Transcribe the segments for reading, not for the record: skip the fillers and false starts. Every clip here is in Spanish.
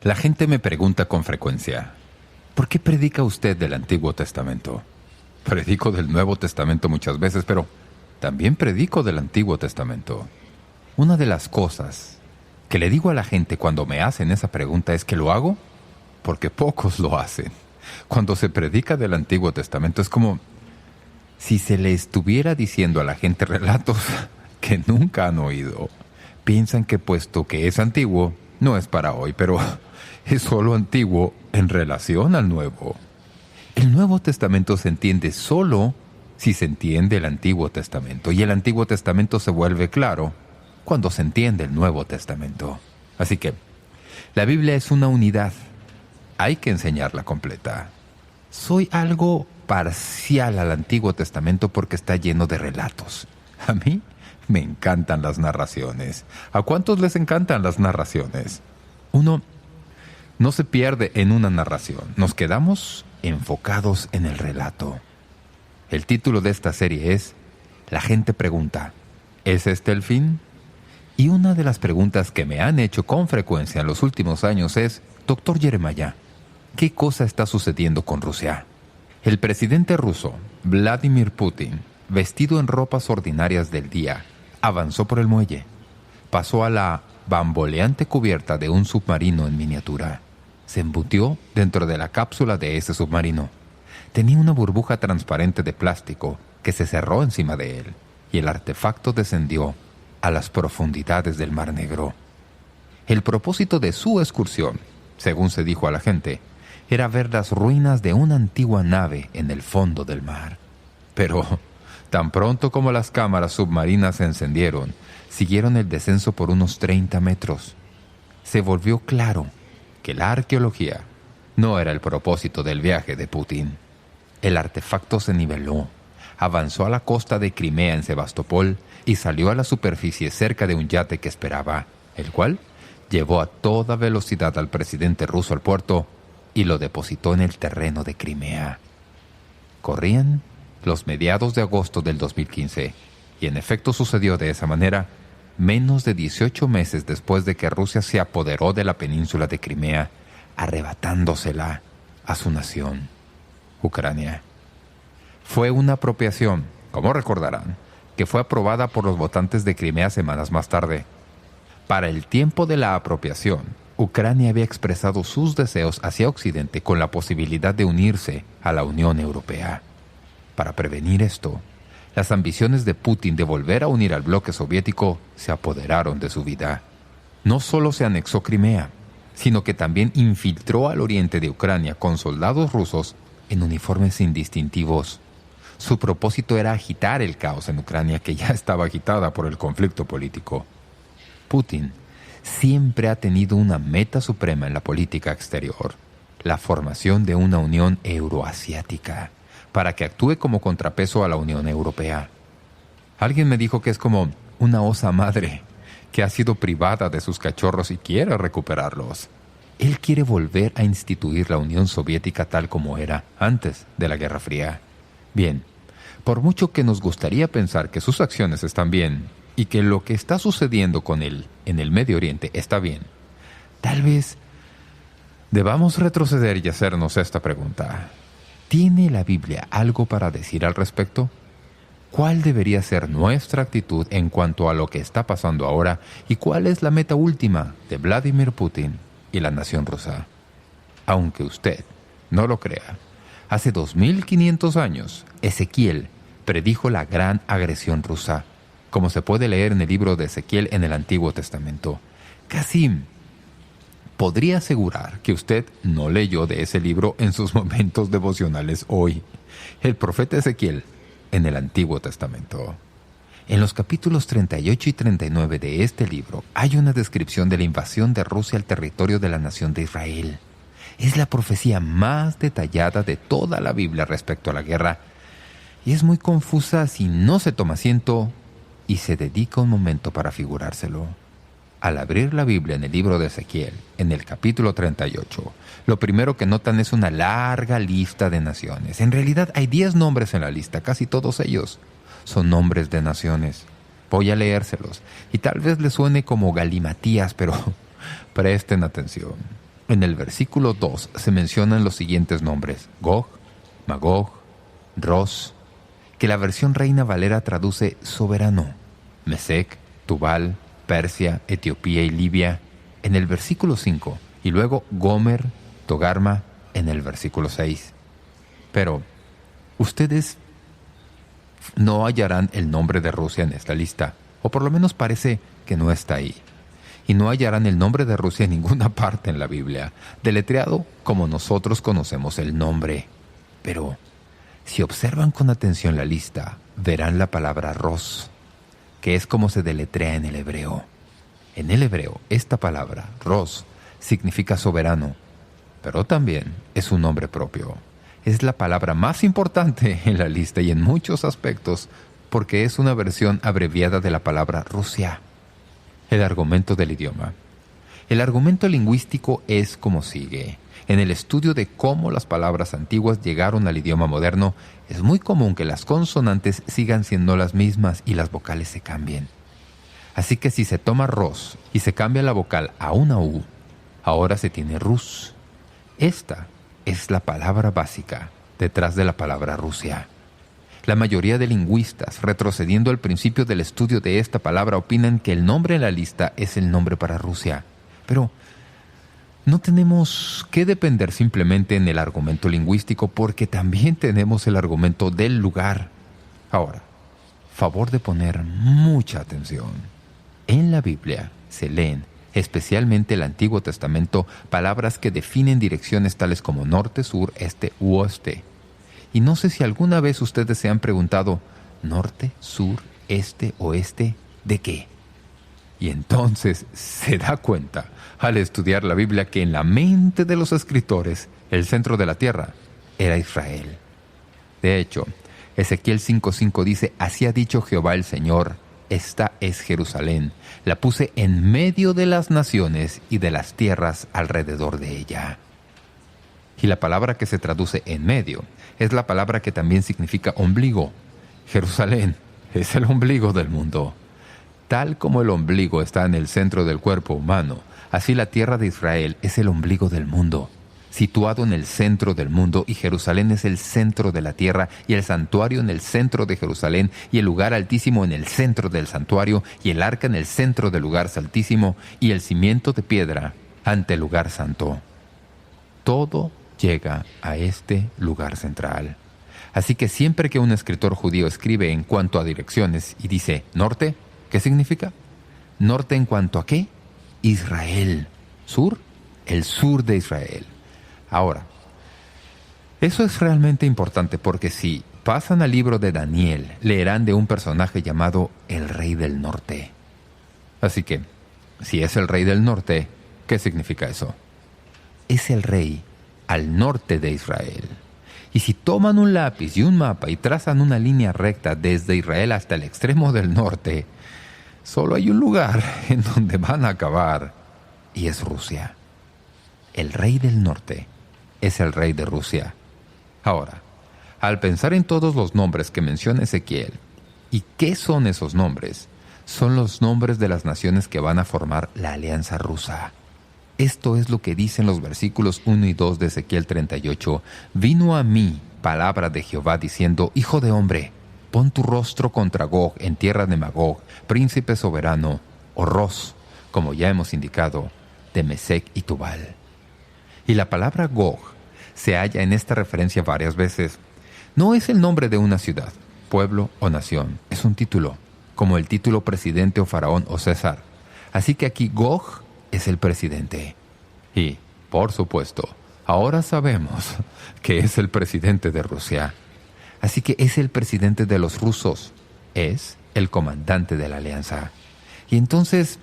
La gente me pregunta con frecuencia, ¿por qué predica usted del Antiguo Testamento? Predico del Nuevo Testamento muchas veces, pero también predico del Antiguo Testamento. Una de las cosas que le digo a la gente cuando me hacen esa pregunta es que lo hago porque pocos lo hacen. Cuando se predica del Antiguo Testamento es como si se le estuviera diciendo a la gente relatos que nunca han oído. Piensan que puesto que es antiguo, no es para hoy, pero es solo antiguo en relación al Nuevo. El Nuevo Testamento se entiende solo si se entiende el Antiguo Testamento, y el Antiguo Testamento se vuelve claro cuando se entiende el Nuevo Testamento. Así que la Biblia es una unidad. Hay que enseñarla completa. Soy algo parcial al Antiguo Testamento porque está lleno de relatos. A mí me encantan las narraciones. ¿A cuántos les encantan las narraciones? Uno no se pierde en una narración. Nos quedamos enfocados en el relato. El título de esta serie es La gente pregunta, ¿es este el fin? Y una de las preguntas que me han hecho con frecuencia en los últimos años es, Dr. Jeremiah, ¿qué cosa está sucediendo con Rusia? El presidente ruso, Vladimir Putin, vestido en ropas ordinarias del día, avanzó por el muelle. Pasó a la bamboleante cubierta de un submarino en miniatura. Se embutió dentro de la cápsula de ese submarino. Tenía una burbuja transparente de plástico que se cerró encima de él, y el artefacto descendió a las profundidades del Mar Negro. El propósito de su excursión, según se dijo a la gente, era ver las ruinas de una antigua nave en el fondo del mar. Pero tan pronto como las cámaras submarinas se encendieron, siguieron el descenso por unos 30 metros. Se volvió claro que la arqueología no era el propósito del viaje de Putin. El artefacto se niveló, avanzó a la costa de Crimea en Sebastopol y salió a la superficie cerca de un yate que esperaba, el cual llevó a toda velocidad al presidente ruso al puerto y lo depositó en el terreno de Crimea. Corrían los mediados de agosto del 2015, y en efecto sucedió de esa manera menos de 18 meses después de que Rusia se apoderó de la península de Crimea, arrebatándosela a su nación, Ucrania. Fue una apropiación, como recordarán, que fue aprobada por los votantes de Crimea semanas más tarde. Para el tiempo de la apropiación, Ucrania había expresado sus deseos hacia Occidente con la posibilidad de unirse a la Unión Europea. Para prevenir esto, las ambiciones de Putin de volver a unir al bloque soviético se apoderaron de su vida. No solo se anexó Crimea, sino que también infiltró al oriente de Ucrania con soldados rusos en uniformes sin distintivos. Su propósito era agitar el caos en Ucrania, que ya estaba agitada por el conflicto político. Putin siempre ha tenido una meta suprema en la política exterior, la formación de una Unión Euroasiática, para que actúe como contrapeso a la Unión Europea. Alguien me dijo que es como una osa madre que ha sido privada de sus cachorros y quiere recuperarlos. Él quiere volver a instituir la Unión Soviética tal como era antes de la Guerra Fría. Bien, por mucho que nos gustaría pensar que sus acciones están bien y que lo que está sucediendo con él en el Medio Oriente está bien, tal vez debamos retroceder y hacernos esta pregunta. ¿Tiene la Biblia algo para decir al respecto? ¿Cuál debería ser nuestra actitud en cuanto a lo que está pasando ahora y cuál es la meta última de Vladimir Putin y la nación rusa? Aunque usted no lo crea, hace 2500 años, Ezequiel predijo la gran agresión rusa, como se puede leer en el libro de Ezequiel en el Antiguo Testamento. Casi podría asegurar que usted no leyó de ese libro en sus momentos devocionales hoy. El profeta Ezequiel en el Antiguo Testamento. En los capítulos 38 y 39 de este libro hay una descripción de la invasión de Rusia al territorio de la nación de Israel. Es la profecía más detallada de toda la Biblia respecto a la guerra y es muy confusa si no se toma asiento y se dedica un momento para figurárselo. Al abrir la Biblia en el libro de Ezequiel, en el capítulo 38, lo primero que notan es una larga lista de naciones. En realidad hay 10 nombres en la lista, casi todos ellos son nombres de naciones. Voy a leérselos y tal vez les suene como galimatías, pero presten atención. En el versículo 2 se mencionan los siguientes nombres: Gog, Magog, Ros, que la versión Reina Valera traduce soberano, Mesec, Tubal, Persia, Etiopía y Libia en el versículo 5, y luego Gomer, Togarma en el versículo 6. Pero ustedes no hallarán el nombre de Rusia en esta lista, o por lo menos parece que no está ahí. Y no hallarán el nombre de Rusia en ninguna parte en la Biblia, deletreado como nosotros conocemos el nombre. Pero si observan con atención la lista, verán la palabra Ros, que es como se deletrea en el hebreo. En el hebreo, esta palabra, Ros, significa soberano, pero también es un nombre propio. Es la palabra más importante en la lista y en muchos aspectos, porque es una versión abreviada de la palabra Rusia. El argumento del idioma. El argumento lingüístico es como sigue. En el estudio de cómo las palabras antiguas llegaron al idioma moderno, es muy común que las consonantes sigan siendo las mismas y las vocales se cambien. Así que si se toma Ros y se cambia la vocal a una U, ahora se tiene Rus. Esta es la palabra básica detrás de la palabra Rusia. La mayoría de lingüistas, retrocediendo al principio del estudio de esta palabra, opinan que el nombre en la lista es el nombre para Rusia. Pero no tenemos que depender simplemente en el argumento lingüístico, porque también tenemos el argumento del lugar. Ahora, favor de poner mucha atención. En la Biblia se leen, especialmente el Antiguo Testamento, palabras que definen direcciones tales como norte, sur, este u oeste. Y no sé si alguna vez ustedes se han preguntado, ¿norte, sur, este, oeste, de qué? Y entonces se da cuenta, al estudiar la Biblia, que en la mente de los escritores, el centro de la tierra era Israel. De hecho, Ezequiel 5:5 dice, «Así ha dicho Jehová el Señor, esta es Jerusalén, la puse en medio de las naciones y de las tierras alrededor de ella». Y la palabra que se traduce en medio es la palabra que también significa ombligo. Jerusalén es el ombligo del mundo. Tal como el ombligo está en el centro del cuerpo humano, así la tierra de Israel es el ombligo del mundo, situado en el centro del mundo, y Jerusalén es el centro de la tierra, y el santuario en el centro de Jerusalén, y el lugar altísimo en el centro del santuario, y el arca en el centro del lugar altísimo, y el cimiento de piedra ante el lugar santo. Todo llega a este lugar central. Así que siempre que un escritor judío escribe en cuanto a direcciones y dice «norte», ¿qué significa? ¿Norte en cuanto a qué? Israel. ¿Sur? El sur de Israel. Ahora, eso es realmente importante, porque si pasan al libro de Daniel, leerán de un personaje llamado el Rey del Norte. Así que, si es el Rey del Norte, ¿qué significa eso? Es el rey al norte de Israel. Y si toman un lápiz y un mapa y trazan una línea recta desde Israel hasta el extremo del norte, solo hay un lugar en donde van a acabar, y es Rusia. El rey del norte es el rey de Rusia. Ahora, al pensar en todos los nombres que menciona Ezequiel, ¿y qué son esos nombres? Son los nombres de las naciones que van a formar la alianza rusa. Esto es lo que dicen los versículos 1 y 2 de Ezequiel 38. «Vino a mí palabra de Jehová diciendo, Hijo de hombre, pon tu rostro contra Gog en tierra de Magog, príncipe soberano, o Ros, como ya hemos indicado, de Mesec y Tubal». Y la palabra Gog se halla en esta referencia varias veces. No es el nombre de una ciudad, pueblo o nación. Es un título, como el título presidente o faraón o César. Así que aquí Gog es el presidente. Y, por supuesto, ahora sabemos que es el presidente de Rusia. Así que es el presidente de los rusos. Es el comandante de la alianza. Y entonces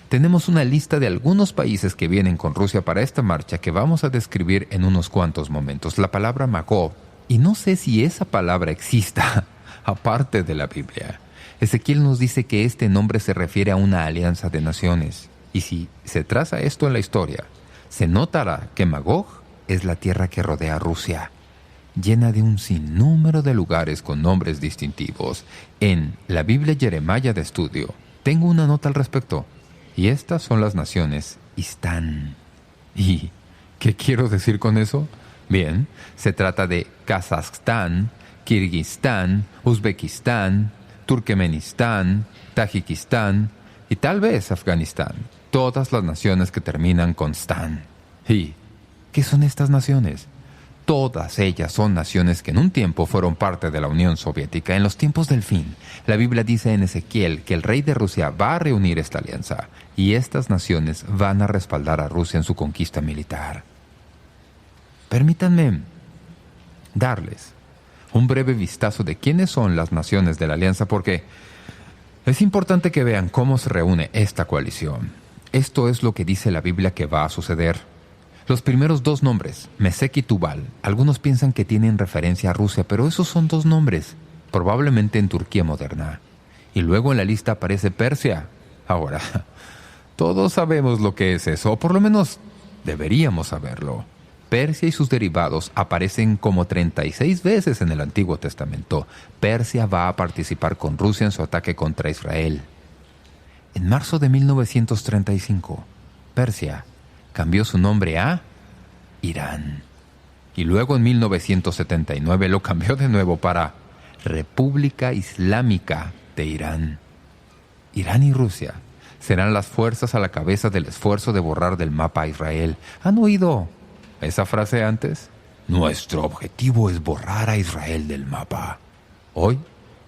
tenemos una lista de algunos países que vienen con Rusia para esta marcha que vamos a describir en unos cuantos momentos. La palabra Magog, y no sé si esa palabra exista aparte de la Biblia. Ezequiel nos dice que este nombre se refiere a una alianza de naciones. Y si se traza esto en la historia, se notará que Magog es la tierra que rodea a Rusia, llena de un sinnúmero de lugares con nombres distintivos. En la Biblia Jeremiah de estudio tengo una nota al respecto, y estas son las naciones: Istán, ¿Y qué quiero decir con eso? Bien, se trata de Kazajstán, Kirguistán, Uzbekistán, Turkmenistán, Tayikistán y tal vez Afganistán. Todas las naciones que terminan con Stan. ¿Y qué son estas naciones? Todas ellas son naciones que en un tiempo fueron parte de la Unión Soviética. En los tiempos del fin, la Biblia dice en Ezequiel que el rey de Rusia va a reunir esta alianza y estas naciones van a respaldar a Rusia en su conquista militar. Permítanme darles un breve vistazo de quiénes son las naciones de la alianza porque es importante que vean cómo se reúne esta coalición. Esto es lo que dice la Biblia que va a suceder. Los primeros dos nombres, Mesec y Tubal, algunos piensan que tienen referencia a Rusia, pero esos son dos nombres, probablemente en Turquía moderna. Y luego en la lista aparece Persia. Ahora, todos sabemos lo que es eso, o por lo menos deberíamos saberlo. Persia y sus derivados aparecen como 36 veces en el Antiguo Testamento. Persia va a participar con Rusia en su ataque contra Israel. En marzo de 1935, Persia cambió su nombre a Irán. Y luego en 1979 lo cambió de nuevo para República Islámica de Irán. Irán y Rusia serán las fuerzas a la cabeza del esfuerzo de borrar del mapa a Israel. ¿Han oído esa frase antes? Nuestro objetivo es borrar a Israel del mapa. Hoy,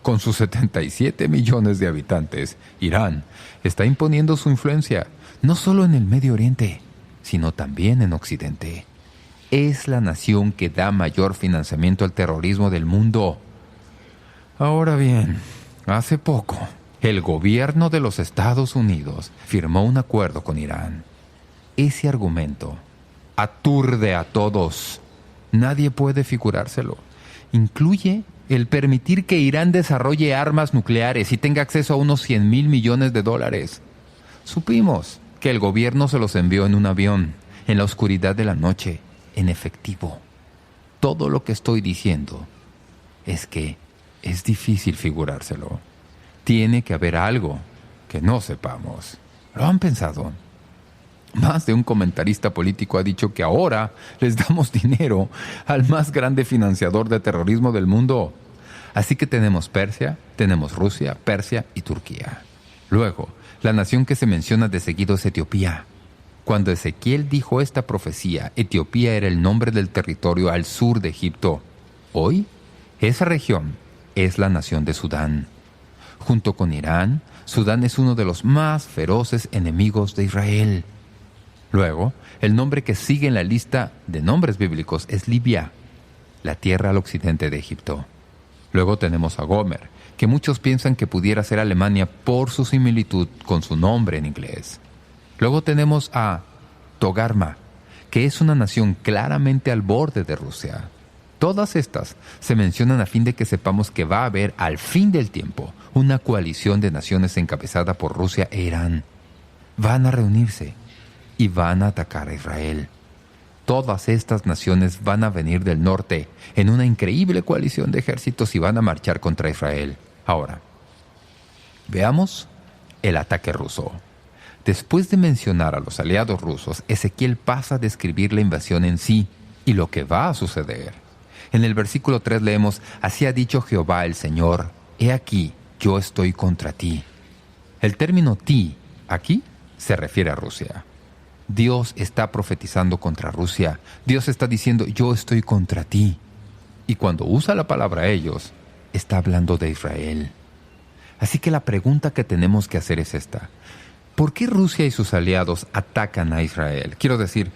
con sus 77 millones de habitantes, Irán está imponiendo su influencia, no solo en el Medio Oriente, sino también en Occidente. Es la nación que da mayor financiamiento al terrorismo del mundo. Ahora bien, hace poco, el gobierno de los Estados Unidos firmó un acuerdo con Irán. Ese argumento aturde a todos. Nadie puede figurárselo. Incluye el permitir que Irán desarrolle armas nucleares y tenga acceso a unos $100,000 millones. Supimos que el gobierno se los envió en un avión, en la oscuridad de la noche, en efectivo. Todo lo que estoy diciendo es que es difícil figurárselo. Tiene que haber algo que no sepamos. ¿Lo han pensado? Más de un comentarista político ha dicho que ahora les damos dinero al más grande financiador de terrorismo del mundo. Así que tenemos Persia, tenemos Rusia, Persia y Turquía. Luego, la nación que se menciona de seguido es Etiopía. Cuando Ezequiel dijo esta profecía, Etiopía era el nombre del territorio al sur de Egipto. Hoy, esa región es la nación de Sudán. Junto con Irán, Sudán es uno de los más feroces enemigos de Israel. Luego, el nombre que sigue en la lista de nombres bíblicos es Libia, la tierra al occidente de Egipto. Luego tenemos a Gomer, que muchos piensan que pudiera ser Alemania por su similitud con su nombre en inglés. Luego tenemos a Togarma, que es una nación claramente al borde de Rusia. Todas estas se mencionan a fin de que sepamos que va a haber al fin del tiempo una coalición de naciones encabezada por Rusia e Irán. Van a reunirse y van a atacar a Israel. Todas estas naciones van a venir del norte en una increíble coalición de ejércitos y van a marchar contra Israel. Ahora, veamos el ataque ruso. Después de mencionar a los aliados rusos, Ezequiel pasa a describir la invasión en sí y lo que va a suceder. En el versículo 3 leemos, «Así ha dicho Jehová el Señor, he aquí, yo estoy contra ti». El término ti, aquí, se refiere a Rusia. Dios está profetizando contra Rusia. Dios está diciendo, yo estoy contra ti. Y cuando usa la palabra ellos, está hablando de Israel. Así que la pregunta que tenemos que hacer es esta. ¿Por qué Rusia y sus aliados atacan a Israel? Quiero decir,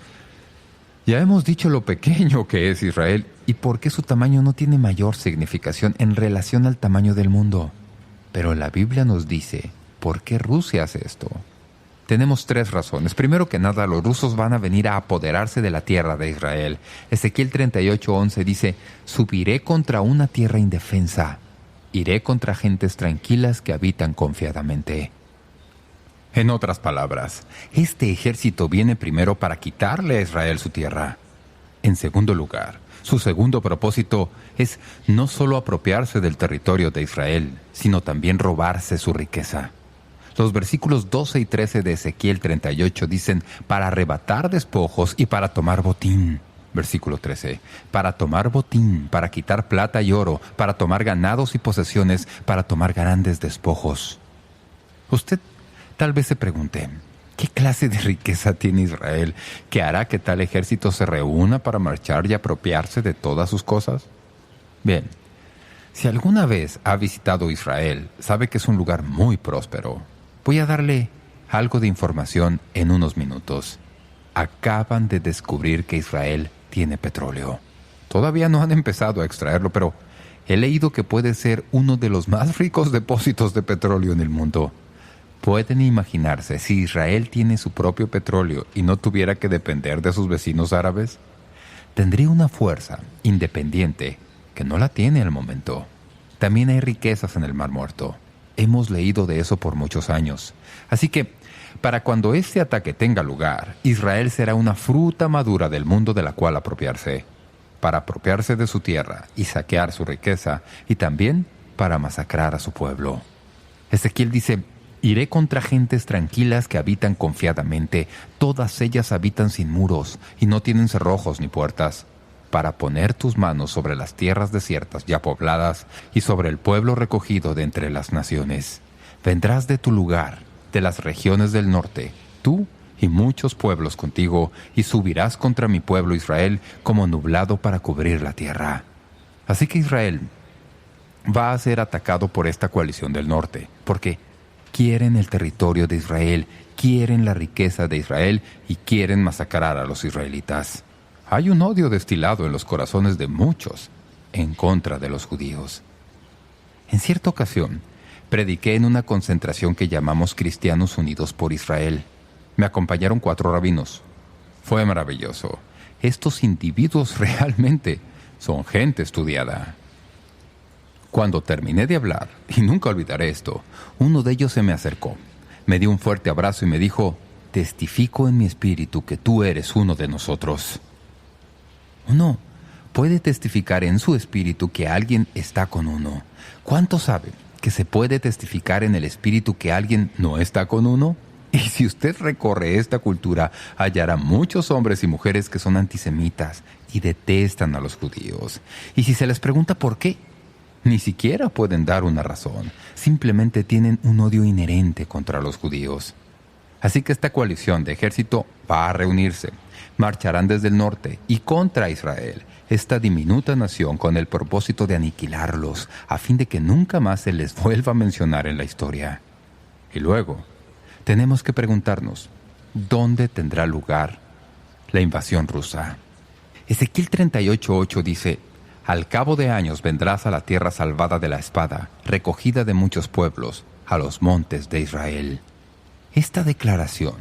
ya hemos dicho lo pequeño que es Israel y por qué su tamaño no tiene mayor significación en relación al tamaño del mundo. Pero la Biblia nos dice, ¿por qué Rusia hace esto? Tenemos 3 razones. Primero que nada, los rusos van a venir a apoderarse de la tierra de Israel. Ezequiel 38:11 dice, «Subiré contra una tierra indefensa. Iré contra gentes tranquilas que habitan confiadamente». En otras palabras, este ejército viene primero para quitarle a Israel su tierra. En segundo lugar, su segundo propósito es no solo apropiarse del territorio de Israel, sino también robarse su riqueza. Los versículos 12 y 13 de Ezequiel 38 dicen, para arrebatar despojos y para tomar botín. Versículo 13, para tomar botín, para quitar plata y oro, para tomar ganados y posesiones, para tomar grandes despojos. Usted tal vez se pregunte, ¿qué clase de riqueza tiene Israel que hará que tal ejército se reúna para marchar y apropiarse de todas sus cosas? Bien, si alguna vez ha visitado Israel, sabe que es un lugar muy próspero. Voy a darle algo de información en unos minutos. Acaban de descubrir que Israel tiene petróleo. Todavía no han empezado a extraerlo, pero he leído que puede ser uno de los más ricos depósitos de petróleo en el mundo. ¿Pueden imaginarse si Israel tiene su propio petróleo y no tuviera que depender de sus vecinos árabes? Tendría una fuerza independiente que no la tiene al momento. También hay riquezas en el Mar Muerto. Hemos leído de eso por muchos años. Así que, para cuando este ataque tenga lugar, Israel será una fruta madura del mundo de la cual apropiarse, para apropiarse de su tierra y saquear su riqueza, y también para masacrar a su pueblo. Ezequiel dice, iré contra gentes tranquilas que habitan confiadamente, todas ellas habitan sin muros y no tienen cerrojos ni puertas, para poner tus manos sobre las tierras desiertas ya pobladas y sobre el pueblo recogido de entre las naciones. Vendrás de tu lugar, de las regiones del norte, tú y muchos pueblos contigo, y subirás contra mi pueblo Israel como nublado para cubrir la tierra. Así que Israel va a ser atacado por esta coalición del norte, porque quieren el territorio de Israel, quieren la riqueza de Israel y quieren masacrar a los israelitas. Hay un odio destilado en los corazones de muchos en contra de los judíos. En cierta ocasión, prediqué en una concentración que llamamos Cristianos Unidos por Israel. Me acompañaron 4 rabinos. Fue maravilloso. Estos individuos realmente son gente estudiada. Cuando terminé de hablar, y nunca olvidaré esto, uno de ellos se me acercó, me dio un fuerte abrazo y me dijo, «Testifico en mi espíritu que tú eres uno de nosotros». Uno puede testificar en su espíritu que alguien está con uno. ¿Cuántos saben que se puede testificar en el espíritu que alguien no está con uno? Y si usted recorre esta cultura, hallará muchos hombres y mujeres que son antisemitas y detestan a los judíos. Y si se les pregunta por qué, ni siquiera pueden dar una razón. Simplemente tienen un odio inherente contra los judíos. Así que esta coalición de ejército va a reunirse. Marcharán desde el norte y contra Israel, esta diminuta nación, con el propósito de aniquilarlos, a fin de que nunca más se les vuelva a mencionar en la historia. Y luego, tenemos que preguntarnos, ¿dónde tendrá lugar la invasión rusa? Ezequiel 38:8 dice, «Al cabo de años vendrás a la tierra salvada de la espada, recogida de muchos pueblos, a los montes de Israel». Esta declaración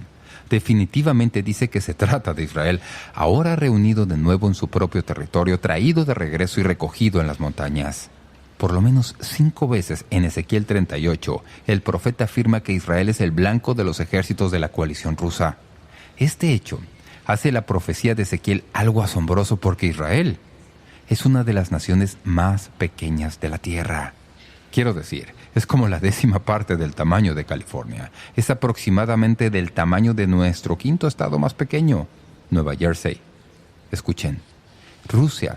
definitivamente dice que se trata de Israel, ahora reunido de nuevo en su propio territorio, traído de regreso y recogido en las montañas. Por lo menos 5 veces en Ezequiel 38, el profeta afirma que Israel es el blanco de los ejércitos de la coalición rusa. Este hecho hace la profecía de Ezequiel algo asombroso porque Israel es una de las naciones más pequeñas de la tierra. Quiero decir, es como la 10ª parte del tamaño de California. Es aproximadamente del tamaño de nuestro 5º estado más pequeño, Nueva Jersey. Escuchen, Rusia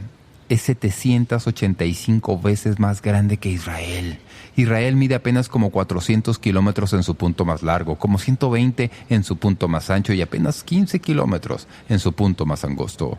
es 785 veces más grande que Israel. Israel mide apenas como 400 kilómetros en su punto más largo, como 120 en su punto más ancho y apenas 15 kilómetros en su punto más angosto.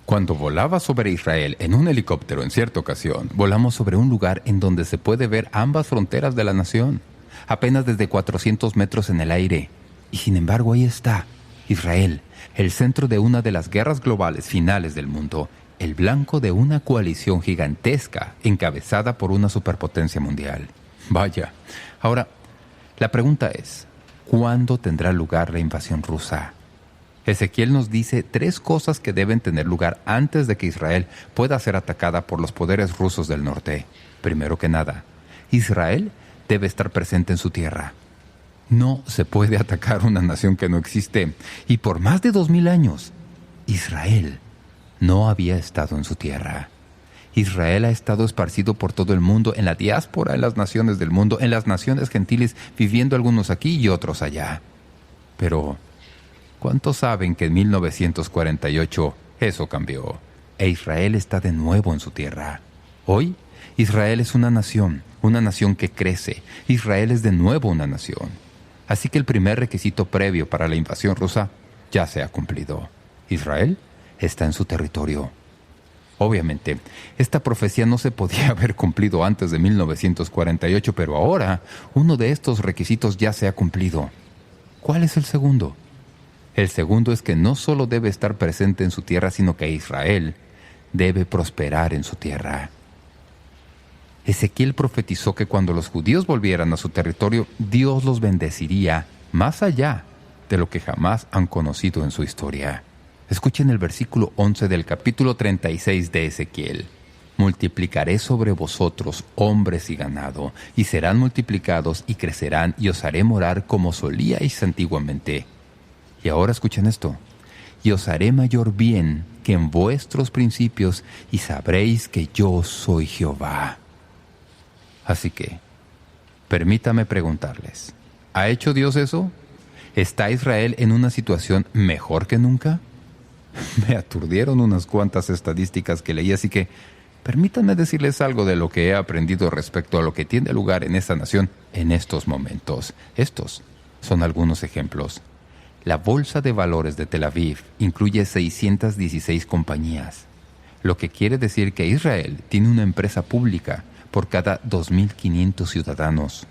Cuando volaba sobre Israel en un helicóptero en cierta ocasión, volamos sobre un lugar en donde se puede ver ambas fronteras de la nación, apenas desde 400 metros en el aire. Y sin embargo ahí está, Israel, el centro de una de las guerras globales finales del mundo, el blanco de una coalición gigantesca encabezada por una superpotencia mundial. Vaya. Ahora, la pregunta es, ¿cuándo tendrá lugar la invasión rusa? Ezequiel nos dice 3 cosas que deben tener lugar antes de que Israel pueda ser atacada por los poderes rusos del norte. Primero que nada, Israel debe estar presente en su tierra. No se puede atacar una nación que no existe. Y por más de 2000 años, Israel no había estado en su tierra. Israel ha estado esparcido por todo el mundo, en la diáspora, en las naciones del mundo, en las naciones gentiles, viviendo algunos aquí y otros allá. Pero, ¿cuántos saben que en 1948 eso cambió? E Israel está de nuevo en su tierra. Hoy, Israel es una nación que crece. Israel es de nuevo una nación. Así que el primer requisito previo para la invasión rusa ya se ha cumplido. Israel está en su territorio. Obviamente, esta profecía no se podía haber cumplido antes de 1948, pero ahora uno de estos requisitos ya se ha cumplido. ¿Cuál es el segundo? El segundo es que no solo debe estar presente en su tierra, sino que Israel debe prosperar en su tierra. Ezequiel profetizó que cuando los judíos volvieran a su territorio, Dios los bendeciría más allá de lo que jamás han conocido en su historia. Escuchen el versículo 11 del capítulo 36 de Ezequiel. «Multiplicaré sobre vosotros hombres y ganado, y serán multiplicados y crecerán, y os haré morar como solíais antiguamente». Y ahora escuchen esto. «Y os haré mayor bien que en vuestros principios, y sabréis que yo soy Jehová». Así que, permítame preguntarles, ¿ha hecho Dios eso? ¿Está Israel en una situación mejor que nunca? Me aturdieron unas cuantas estadísticas que leí, así que permítanme decirles algo de lo que he aprendido respecto a lo que tiene lugar en esta nación en estos momentos. Estos son algunos ejemplos. La Bolsa de Valores de Tel Aviv incluye 616 compañías, lo que quiere decir que Israel tiene una empresa pública por cada 2.500 ciudadanos.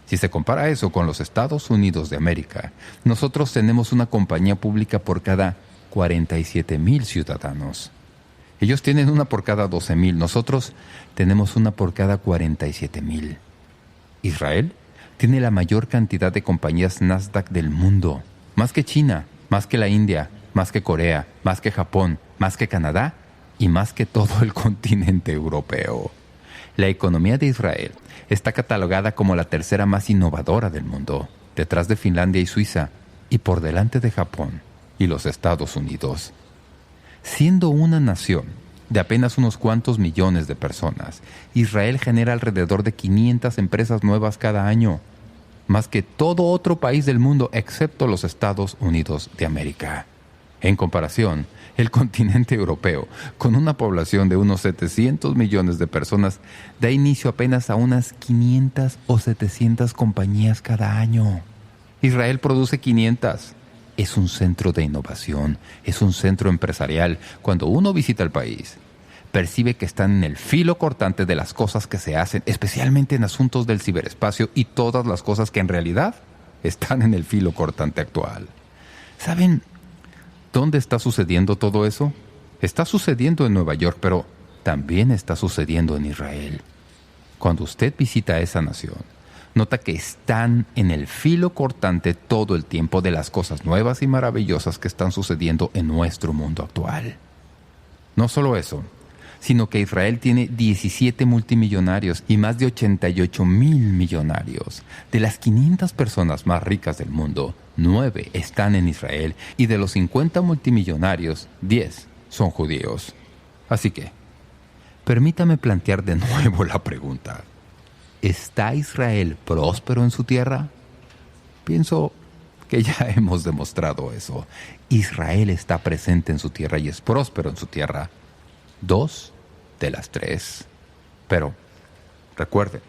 Si se compara eso con los Estados Unidos de América, nosotros tenemos una compañía pública por cada 47.000 ciudadanos. Ellos tienen una por cada 12.000, nosotros tenemos una por cada 47.000. Israel tiene la mayor cantidad de compañías Nasdaq del mundo, más que China, más que la India, más que Corea, más que Japón, más que Canadá y más que todo el continente europeo. La economía de Israel está catalogada como la tercera más innovadora del mundo, detrás de Finlandia y Suiza, y por delante de Japón y los Estados Unidos. Siendo una nación de apenas unos cuantos millones de personas, Israel genera alrededor de 500 empresas nuevas cada año, más que todo otro país del mundo excepto los Estados Unidos de América. En comparación, el continente europeo, con una población de unos 700 millones de personas, da inicio apenas a unas 500 o 700 compañías cada año. Israel produce 500. Es un centro de innovación, es un centro empresarial. Cuando uno visita el país, percibe que están en el filo cortante de las cosas que se hacen, especialmente en asuntos del ciberespacio y todas las cosas que en realidad están en el filo cortante actual. ¿Saben dónde está sucediendo todo eso? Está sucediendo en Nueva York, pero también está sucediendo en Israel. Cuando usted visita esa nación, nota que están en el filo cortante todo el tiempo de las cosas nuevas y maravillosas que están sucediendo en nuestro mundo actual. No solo eso, sino que Israel tiene 17 multimillonarios y más de 88,000 millonarios. De las 500 personas más ricas del mundo, 9 están en Israel y de los 50 multimillonarios, 10 son judíos. Así que, permítame plantear de nuevo la pregunta. ¿Está Israel próspero en su tierra? Pienso que ya hemos demostrado eso. Israel está presente en su tierra y es próspero en su tierra. 2 de las 3. Pero, recuerden,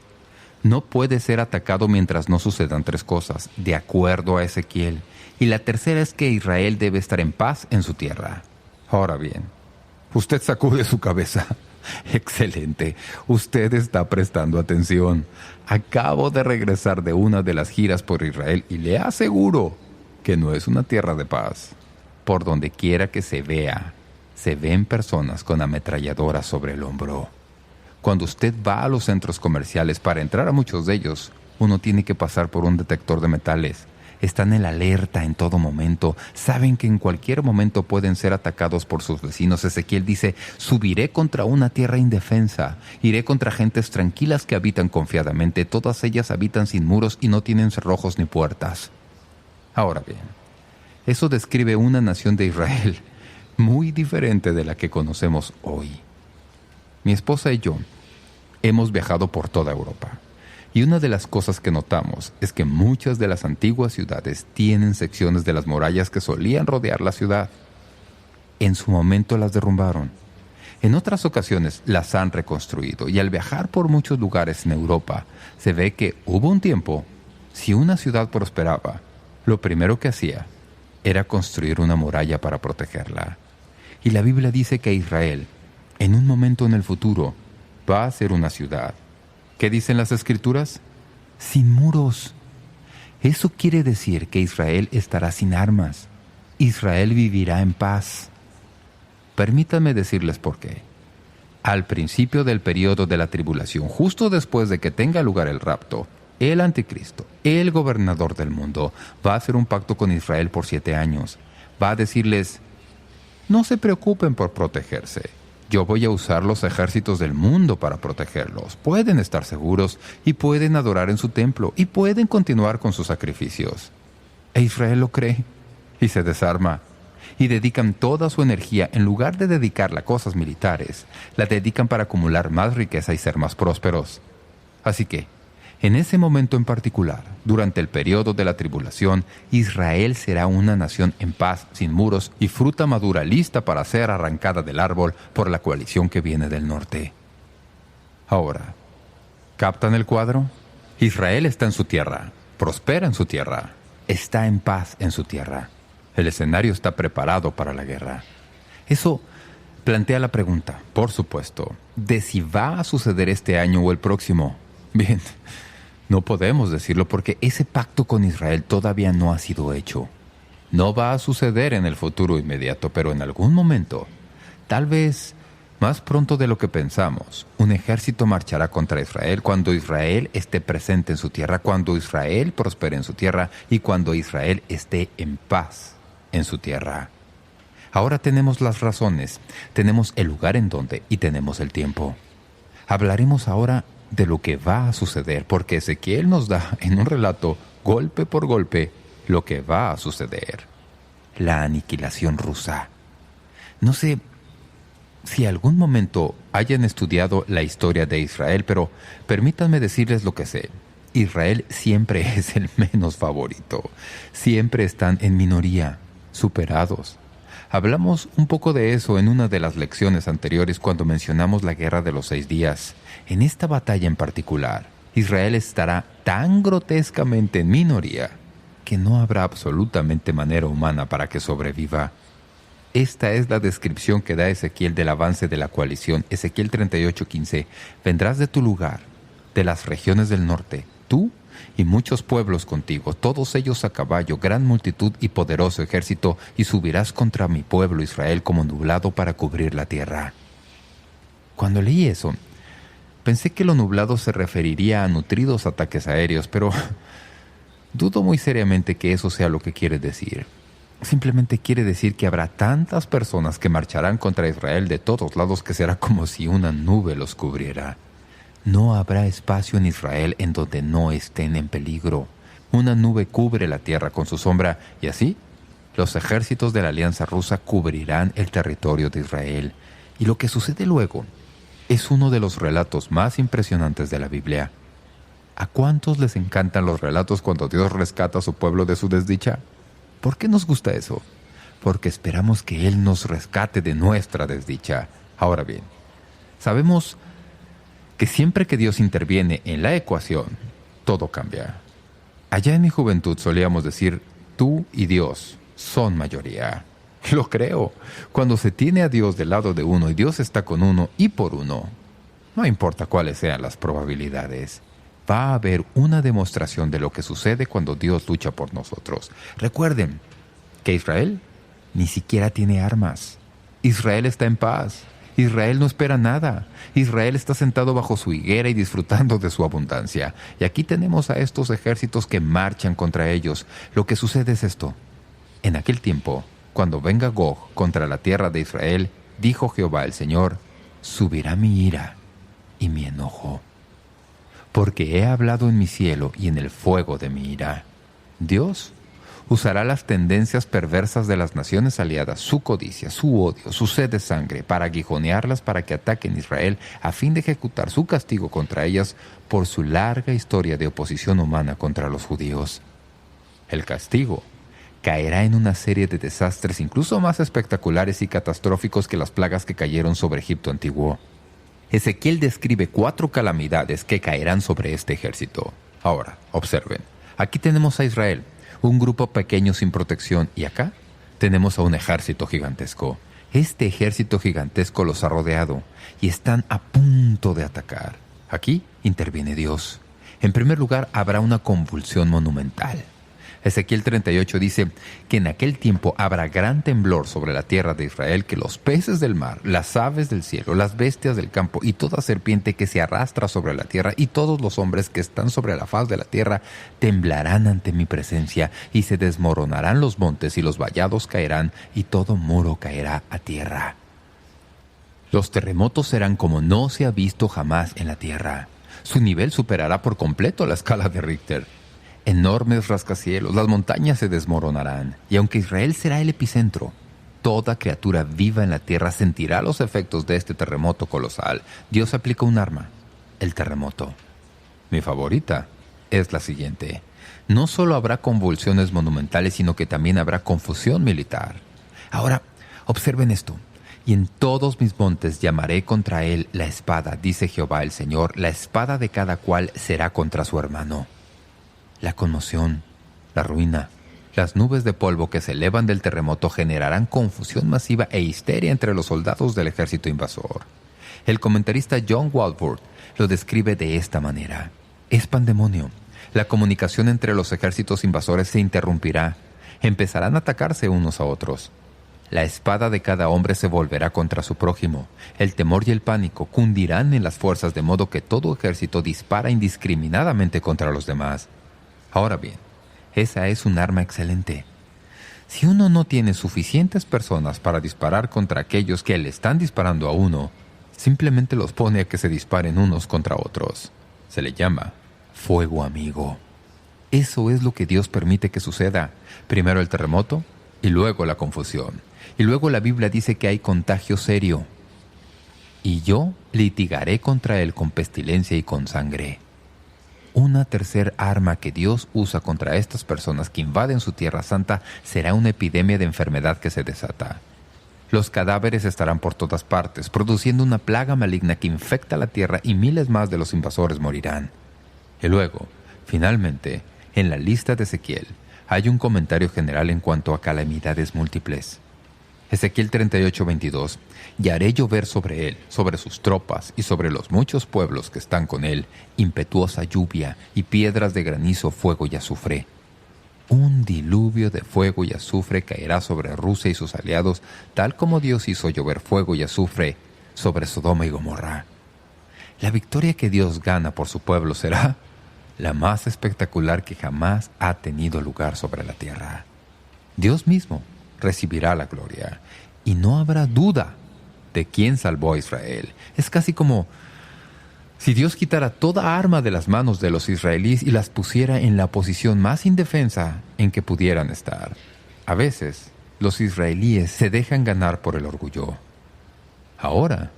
no puede ser atacado mientras no sucedan 3 cosas, de acuerdo a Ezequiel. Y la tercera es que Israel debe estar en paz en su tierra. Ahora bien, usted sacude su cabeza. Excelente. Usted está prestando atención. Acabo de regresar de una de las giras por Israel y le aseguro que no es una tierra de paz. Por donde quiera que se vea, se ven personas con ametralladoras sobre el hombro. Cuando usted va a los centros comerciales, para entrar a muchos de ellos, uno tiene que pasar por un detector de metales. Están en alerta en todo momento. Saben que en cualquier momento pueden ser atacados por sus vecinos. Ezequiel dice, subiré contra una tierra indefensa. Iré contra gentes tranquilas que habitan confiadamente. Todas ellas habitan sin muros y no tienen cerrojos ni puertas. Ahora bien, eso describe una nación de Israel muy diferente de la que conocemos hoy. Mi esposa y yo hemos viajado por toda Europa. Y una de las cosas que notamos es que muchas de las antiguas ciudades tienen secciones de las murallas que solían rodear la ciudad. En su momento las derrumbaron. En otras ocasiones las han reconstruido, y al viajar por muchos lugares en Europa se ve que hubo un tiempo, si una ciudad prosperaba, lo primero que hacía era construir una muralla para protegerla. Y la Biblia dice que Israel, en un momento en el futuro, va a ser una ciudad. ¿Qué dicen las Escrituras? Sin muros. Eso quiere decir que Israel estará sin armas. Israel vivirá en paz. Permítanme decirles por qué. Al principio del periodo de la tribulación, justo después de que tenga lugar el rapto, el anticristo, el gobernador del mundo, va a hacer un pacto con Israel por 7 años. Va a decirles, no se preocupen por protegerse. Yo voy a usar los ejércitos del mundo para protegerlos. Pueden estar seguros y pueden adorar en su templo y pueden continuar con sus sacrificios. E Israel lo cree y se desarma. Y dedican toda su energía, en lugar de dedicarla a cosas militares, la dedican para acumular más riqueza y ser más prósperos. Así que, en ese momento en particular, durante el periodo de la tribulación, Israel será una nación en paz, sin muros y fruta madura lista para ser arrancada del árbol por la coalición que viene del norte. Ahora, ¿captan el cuadro? Israel está en su tierra, prospera en su tierra, está en paz en su tierra. El escenario está preparado para la guerra. Eso plantea la pregunta, por supuesto, de si va a suceder este año o el próximo. Bien, no podemos decirlo porque ese pacto con Israel todavía no ha sido hecho. No va a suceder en el futuro inmediato, pero en algún momento, tal vez más pronto de lo que pensamos, un ejército marchará contra Israel cuando Israel esté presente en su tierra, cuando Israel prospere en su tierra y cuando Israel esté en paz en su tierra. Ahora tenemos las razones, tenemos el lugar en donde y tenemos el tiempo. Hablaremos ahora de lo que va a suceder, porque Ezequiel nos da en un relato, golpe por golpe, lo que va a suceder. La aniquilación rusa. No sé si algún momento hayan estudiado la historia de Israel, pero permítanme decirles lo que sé. Israel siempre es el menos favorito. Siempre están en minoría, superados. Hablamos un poco de eso en una de las lecciones anteriores cuando mencionamos la Guerra de los 6 días. En esta batalla en particular, Israel estará tan grotescamente en minoría que no habrá absolutamente manera humana para que sobreviva. Esta es la descripción que da Ezequiel del avance de la coalición. Ezequiel 38:15. Vendrás de tu lugar, de las regiones del norte, tú y muchos pueblos contigo, todos ellos a caballo, gran multitud y poderoso ejército, y subirás contra mi pueblo Israel como nublado para cubrir la tierra. Cuando leí eso, pensé que lo nublado se referiría a nutridos ataques aéreos, pero dudo muy seriamente que eso sea lo que quiere decir. Simplemente quiere decir que habrá tantas personas que marcharán contra Israel de todos lados que será como si una nube los cubriera. No habrá espacio en Israel en donde no estén en peligro. Una nube cubre la tierra con su sombra y así los ejércitos de la Alianza Rusa cubrirán el territorio de Israel. Y lo que sucede luego es uno de los relatos más impresionantes de la Biblia. ¿A cuántos les encantan los relatos cuando Dios rescata a su pueblo de su desdicha? ¿Por qué nos gusta eso? Porque esperamos que Él nos rescate de nuestra desdicha. Ahora bien, sabemos que siempre que Dios interviene en la ecuación, todo cambia. Allá en mi juventud solíamos decir, tú y Dios son mayoría. Lo creo. Cuando se tiene a Dios del lado de uno y Dios está con uno y por uno, no importa cuáles sean las probabilidades, va a haber una demostración de lo que sucede cuando Dios lucha por nosotros. Recuerden que Israel ni siquiera tiene armas. Israel está en paz. Israel no espera nada. Israel está sentado bajo su higuera y disfrutando de su abundancia. Y aquí tenemos a estos ejércitos que marchan contra ellos. Lo que sucede es esto. En aquel tiempo, cuando venga Gog contra la tierra de Israel, dijo Jehová el Señor, subirá mi ira y mi enojo, porque he hablado en mi cielo y en el fuego de mi ira. Dios Usará las tendencias perversas de las naciones aliadas, su codicia, su odio, su sed de sangre, para aguijonearlas para que ataquen a Israel a fin de ejecutar su castigo contra ellas por su larga historia de oposición humana contra los judíos. El castigo caerá en una serie de desastres incluso más espectaculares y catastróficos que las plagas que cayeron sobre Egipto antiguo. Ezequiel describe 4 calamidades que caerán sobre este ejército. Ahora, observen. Aquí tenemos a Israel, un grupo pequeño sin protección, y acá tenemos a un ejército gigantesco. Este ejército gigantesco los ha rodeado y están a punto de atacar. Aquí interviene Dios. En primer lugar, habrá una convulsión monumental. Ezequiel 38 dice que en aquel tiempo habrá gran temblor sobre la tierra de Israel, que los peces del mar, las aves del cielo, las bestias del campo y toda serpiente que se arrastra sobre la tierra y todos los hombres que están sobre la faz de la tierra temblarán ante mi presencia, y se desmoronarán los montes y los vallados caerán y todo muro caerá a tierra. Los terremotos serán como no se ha visto jamás en la tierra. Su nivel superará por completo la escala de Richter. Enormes rascacielos, las montañas se desmoronarán, y aunque Israel será el epicentro, toda criatura viva en la tierra sentirá los efectos de este terremoto colosal. Dios aplica un arma, el terremoto. Mi favorita es la siguiente. No solo habrá convulsiones monumentales, sino que también habrá confusión militar. Ahora, observen esto. Y en todos mis montes llamaré contra él la espada, dice Jehová el Señor, la espada de cada cual será contra su hermano. La conmoción, la ruina, las nubes de polvo que se elevan del terremoto generarán confusión masiva e histeria entre los soldados del ejército invasor. El comentarista John Walworth lo describe de esta manera. Es pandemonio. La comunicación entre los ejércitos invasores se interrumpirá. Empezarán a atacarse unos a otros. La espada de cada hombre se volverá contra su prójimo. El temor y el pánico cundirán en las fuerzas de modo que todo ejército dispara indiscriminadamente contra los demás. Ahora bien, esa es un arma excelente. Si uno no tiene suficientes personas para disparar contra aquellos que le están disparando a uno, simplemente los pone a que se disparen unos contra otros. Se le llama fuego amigo. Eso es lo que Dios permite que suceda. Primero el terremoto y luego la confusión. Y luego la Biblia dice que hay contagio serio. Y yo litigaré contra él con pestilencia y con sangre. Una tercer arma que Dios usa contra estas personas que invaden su tierra santa será una epidemia de enfermedad que se desata. Los cadáveres estarán por todas partes, produciendo una plaga maligna que infecta la tierra y miles más de los invasores morirán. Y luego, finalmente, en la lista de Ezequiel, hay un comentario general en cuanto a calamidades múltiples. Ezequiel 38:22. Y haré llover sobre él, sobre sus tropas y sobre los muchos pueblos que están con él, impetuosa lluvia y piedras de granizo, fuego y azufre. Un diluvio de fuego y azufre caerá sobre Rusia y sus aliados, tal como Dios hizo llover fuego y azufre sobre Sodoma y Gomorra. La victoria que Dios gana por su pueblo será la más espectacular que jamás ha tenido lugar sobre la tierra. Dios mismo recibirá la gloria, y no habrá duda de quién salvó a Israel. Es casi como si Dios quitara toda arma de las manos de los israelíes y las pusiera en la posición más indefensa en que pudieran estar. A veces, los israelíes se dejan ganar por el orgullo. Ahora,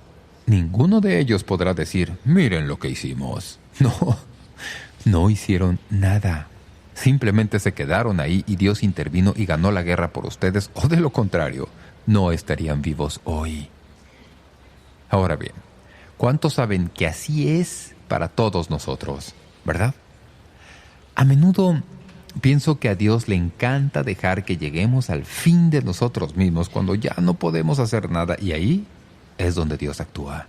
ninguno de ellos podrá decir, miren lo que hicimos. No hicieron nada. Simplemente se quedaron ahí y Dios intervino y ganó la guerra por ustedes, o de lo contrario, no estarían vivos hoy. Ahora bien, ¿cuántos saben que así es para todos nosotros, verdad? A menudo pienso que a Dios le encanta dejar que lleguemos al fin de nosotros mismos cuando ya no podemos hacer nada, y ahí es donde Dios actúa.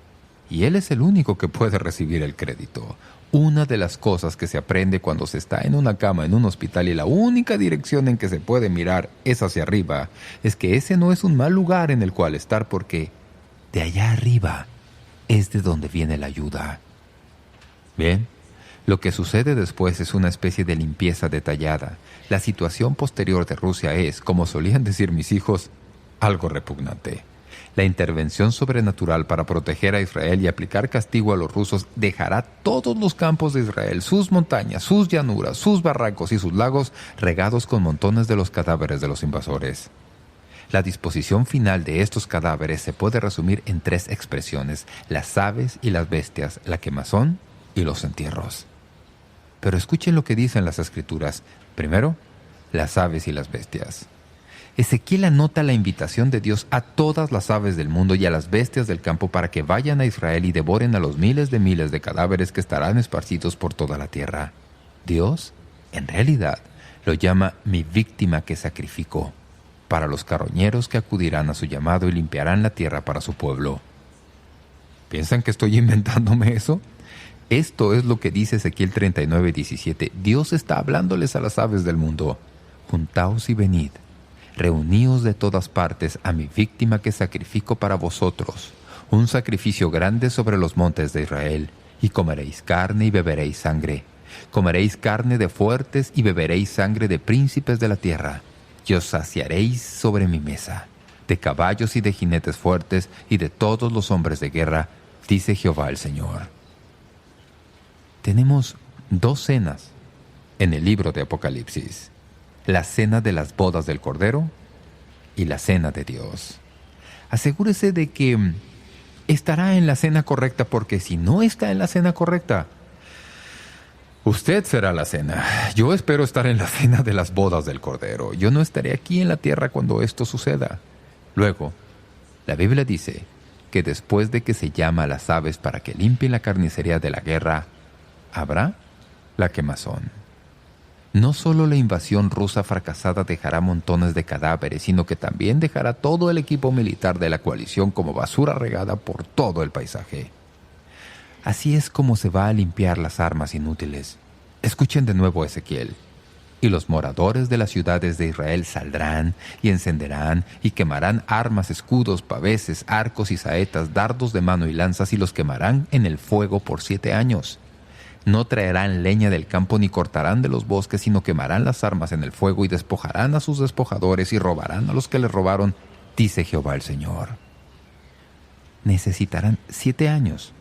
Y Él es el único que puede recibir el crédito. Una de las cosas que se aprende cuando se está en una cama en un hospital y la única dirección en que se puede mirar es hacia arriba, es que ese no es un mal lugar en el cual estar, porque de allá arriba es de donde viene la ayuda. Bien, lo que sucede después es una especie de limpieza detallada. La situación posterior de Rusia es, como solían decir mis hijos, algo repugnante. La intervención sobrenatural para proteger a Israel y aplicar castigo a los rusos dejará todos los campos de Israel, sus montañas, sus llanuras, sus barrancos y sus lagos regados con montones de los cadáveres de los invasores. La disposición final de estos cadáveres se puede resumir en 3 expresiones: las aves y las bestias, la quemazón y los entierros. Pero escuchen lo que dicen las Escrituras. Primero, las aves y las bestias. Ezequiel anota la invitación de Dios a todas las aves del mundo y a las bestias del campo para que vayan a Israel y devoren a los miles de cadáveres que estarán esparcidos por toda la tierra. Dios, en realidad, lo llama mi víctima que sacrificó, para los carroñeros que acudirán a su llamado y limpiarán la tierra para su pueblo. ¿Piensan que estoy inventándome eso? Esto es lo que dice Ezequiel 39:17. Dios está hablándoles a las aves del mundo. Juntaos y venid. Reuníos de todas partes a mi víctima que sacrifico para vosotros, un sacrificio grande sobre los montes de Israel, y comeréis carne y beberéis sangre. Comeréis carne de fuertes y beberéis sangre de príncipes de la tierra, y os saciaréis sobre mi mesa, de caballos y de jinetes fuertes y de todos los hombres de guerra, dice Jehová el Señor. Tenemos 2 cenas en el libro de Apocalipsis: la cena de las bodas del Cordero y la cena de Dios. Asegúrese de que estará en la cena correcta, porque si no está en la cena correcta, usted será la cena. Yo espero estar en la cena de las bodas del Cordero. Yo no estaré aquí en la tierra cuando esto suceda. Luego, la Biblia dice que después de que se llama a las aves para que limpien la carnicería de la guerra, habrá la quemazón. No solo la invasión rusa fracasada dejará montones de cadáveres, sino que también dejará todo el equipo militar de la coalición como basura regada por todo el paisaje. Así es como se va a limpiar las armas inútiles. Escuchen de nuevo Ezequiel. Y los moradores de las ciudades de Israel saldrán y encenderán y quemarán armas, escudos, paveses, arcos y saetas, dardos de mano y lanzas, y los quemarán en el fuego por 7 años. No traerán leña del campo ni cortarán de los bosques, sino quemarán las armas en el fuego y despojarán a sus despojadores y robarán a los que les robaron, dice Jehová el Señor. Necesitarán 7 años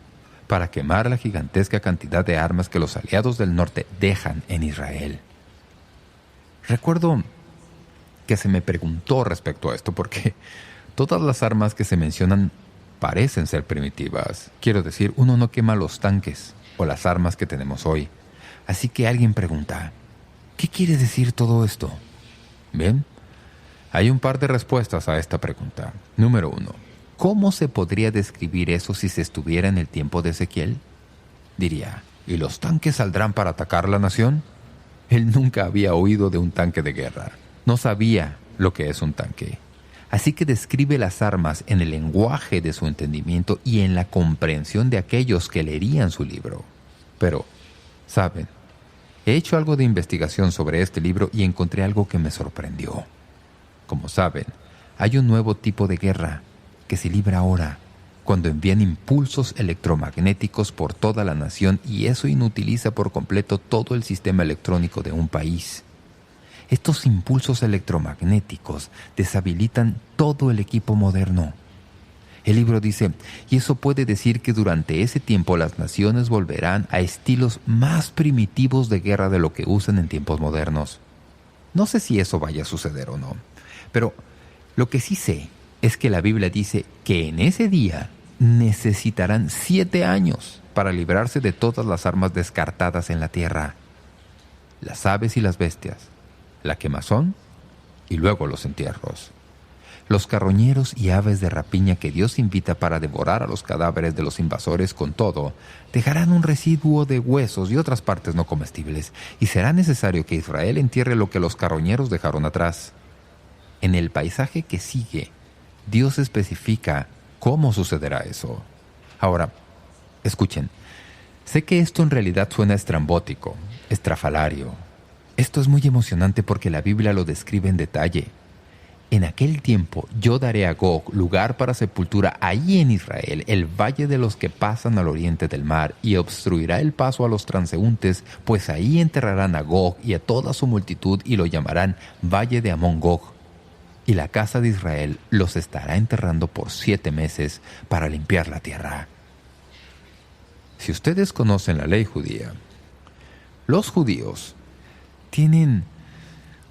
para quemar la gigantesca cantidad de armas que los aliados del norte dejan en Israel. Recuerdo que se me preguntó respecto a esto porque todas las armas que se mencionan parecen ser primitivas. Quiero decir, uno no quema los tanques o las armas que tenemos hoy. Así que alguien pregunta, ¿qué quiere decir todo esto? Bien, hay un par de respuestas a esta pregunta. Número 1. ¿Cómo se podría describir eso si se estuviera en el tiempo de Ezequiel? Diría, ¿y los tanques saldrán para atacar la nación? Él nunca había oído de un tanque de guerra. No sabía lo que es un tanque. Así que describe las armas en el lenguaje de su entendimiento y en la comprensión de aquellos que leerían su libro. Pero, ¿saben? He hecho algo de investigación sobre este libro y encontré algo que me sorprendió. Como saben, hay un nuevo tipo de guerra que se libra ahora, cuando envían impulsos electromagnéticos por toda la nación, y eso inutiliza por completo todo el sistema electrónico de un país. Estos impulsos electromagnéticos deshabilitan todo el equipo moderno. El libro dice, y eso puede decir que durante ese tiempo las naciones volverán a estilos más primitivos de guerra de lo que usan en tiempos modernos. No sé si eso vaya a suceder o no, pero lo que sí sé es que la Biblia dice que en ese día necesitarán 7 años para librarse de todas las armas descartadas en la tierra. Las aves y las bestias, la quemazón y luego los entierros. Los carroñeros y aves de rapiña que Dios invita para devorar a los cadáveres de los invasores, con todo, dejarán un residuo de huesos y otras partes no comestibles, y será necesario que Israel entierre lo que los carroñeros dejaron atrás. En el paisaje que sigue, Dios especifica cómo sucederá eso. Ahora, escuchen, sé que esto en realidad suena estrambótico, estrafalario. Esto es muy emocionante porque la Biblia lo describe en detalle. En aquel tiempo yo daré a Gog lugar para sepultura ahí en Israel, el valle de los que pasan al oriente del mar, y obstruirá el paso a los transeúntes, pues ahí enterrarán a Gog y a toda su multitud y lo llamarán Valle de Amón Gog. y la casa de Israel los estará enterrando por 7 meses para limpiar la tierra. Si ustedes conocen la ley judía, los judíos tienen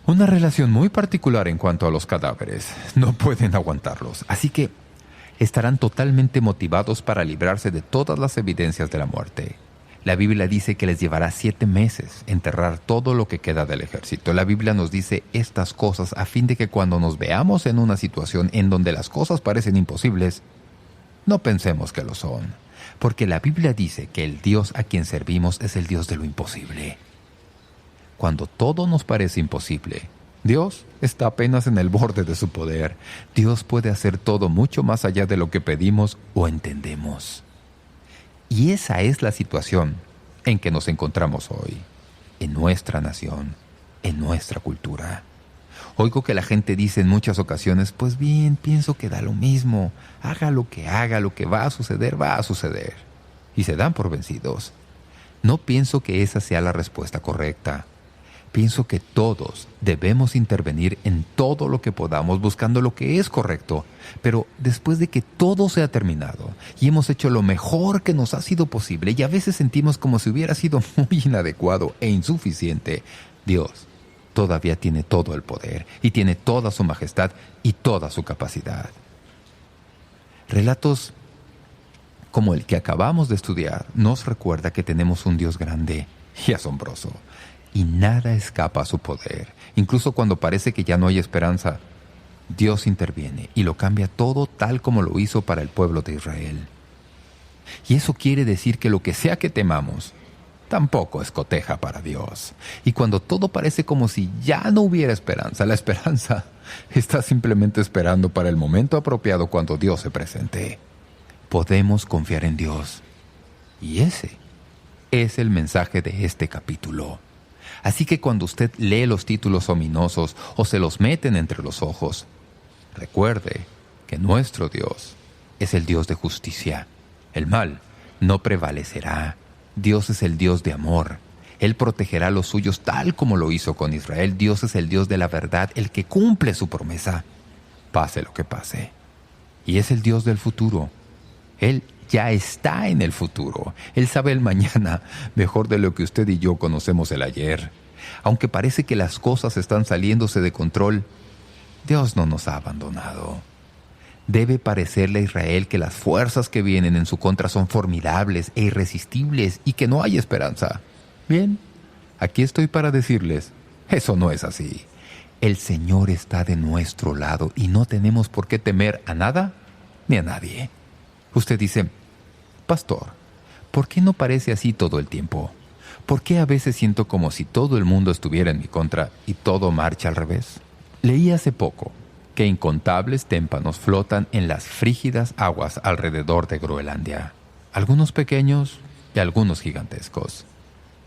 una relación muy particular en cuanto a los cadáveres. No pueden aguantarlos, así que estarán totalmente motivados para librarse de todas las evidencias de la muerte. La Biblia dice que les llevará 7 meses enterrar todo lo que queda del ejército. La Biblia nos dice estas cosas a fin de que cuando nos veamos en una situación en donde las cosas parecen imposibles, no pensemos que lo son. Porque la Biblia dice que el Dios a quien servimos es el Dios de lo imposible. Cuando todo nos parece imposible, Dios está apenas en el borde de su poder. Dios puede hacer todo mucho más allá de lo que pedimos o entendemos. Y esa es la situación en que nos encontramos hoy, en nuestra nación, en nuestra cultura. Oigo que la gente dice en muchas ocasiones, pues bien, pienso que da lo mismo. Haga, lo que va a suceder, va a suceder. Y se dan por vencidos. No pienso que esa sea la respuesta correcta. Pienso que todos debemos intervenir en todo lo que podamos buscando lo que es correcto. Pero después de que todo se ha terminado y hemos hecho lo mejor que nos ha sido posible y a veces sentimos como si hubiera sido muy inadecuado e insuficiente, Dios todavía tiene todo el poder y tiene toda su majestad y toda su capacidad. Relatos como el que acabamos de estudiar nos recuerda que tenemos un Dios grande y asombroso. Y nada escapa a su poder. Incluso cuando parece que ya no hay esperanza, Dios interviene y lo cambia todo tal como lo hizo para el pueblo de Israel. Y eso quiere decir que lo que sea que temamos, tampoco es coteja para Dios. Y cuando todo parece como si ya no hubiera esperanza, la esperanza está simplemente esperando para el momento apropiado cuando Dios se presente. Podemos confiar en Dios. Y ese es el mensaje de este capítulo. Así que cuando usted lee los títulos ominosos o se los meten entre los ojos, recuerde que nuestro Dios es el Dios de justicia. El mal no prevalecerá. Dios es el Dios de amor. Él protegerá a los suyos tal como lo hizo con Israel. Dios es el Dios de la verdad, el que cumple su promesa, pase lo que pase. Y es el Dios del futuro. Él ya está en el futuro. Él sabe el mañana mejor de lo que usted y yo conocemos el ayer. Aunque parece que las cosas están saliéndose de control, Dios no nos ha abandonado. Debe parecerle a Israel que las fuerzas que vienen en su contra son formidables e irresistibles y que no hay esperanza. Bien, aquí estoy para decirles, eso no es así. El Señor está de nuestro lado y no tenemos por qué temer a nada ni a nadie. Usted dice, pastor, ¿por qué no parece así todo el tiempo? ¿Por qué a veces siento como si todo el mundo estuviera en mi contra y todo marcha al revés? Leí hace poco que incontables témpanos flotan en las frígidas aguas alrededor de Groenlandia. Algunos pequeños y algunos gigantescos.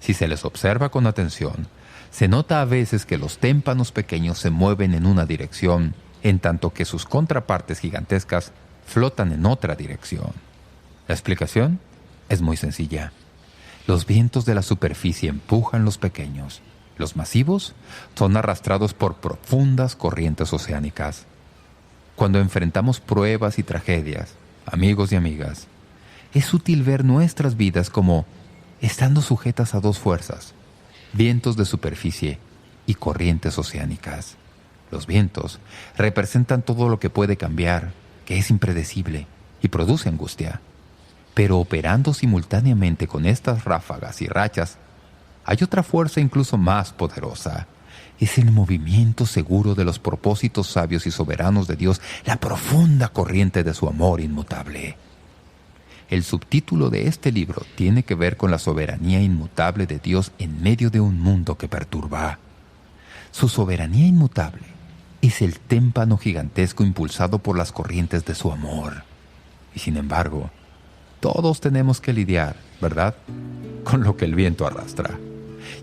Si se les observa con atención, se nota a veces que los témpanos pequeños se mueven en una dirección, en tanto que sus contrapartes gigantescas flotan en otra dirección. La explicación es muy sencilla. Los vientos de la superficie empujan los pequeños. Los masivos son arrastrados por profundas corrientes oceánicas. Cuando enfrentamos pruebas y tragedias, amigos y amigas, es útil ver nuestras vidas como estando sujetas a dos fuerzas, vientos de superficie y corrientes oceánicas. Los vientos representan todo lo que puede cambiar, que es impredecible y produce angustia. Pero operando simultáneamente con estas ráfagas y rachas, hay otra fuerza incluso más poderosa. Es el movimiento seguro de los propósitos sabios y soberanos de Dios, la profunda corriente de su amor inmutable. El subtítulo de este libro tiene que ver con la soberanía inmutable de Dios en medio de un mundo que perturba. Su soberanía inmutable es el témpano gigantesco impulsado por las corrientes de su amor. Y sin embargo, todos tenemos que lidiar, ¿verdad?, con lo que el viento arrastra.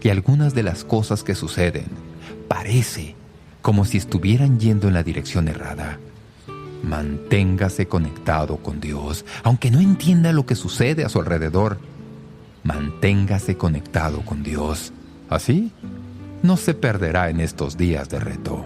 Y algunas de las cosas que suceden parece como si estuvieran yendo en la dirección errada. Manténgase conectado con Dios, aunque no entienda lo que sucede a su alrededor. Manténgase conectado con Dios. Así, no se perderá en estos días de reto.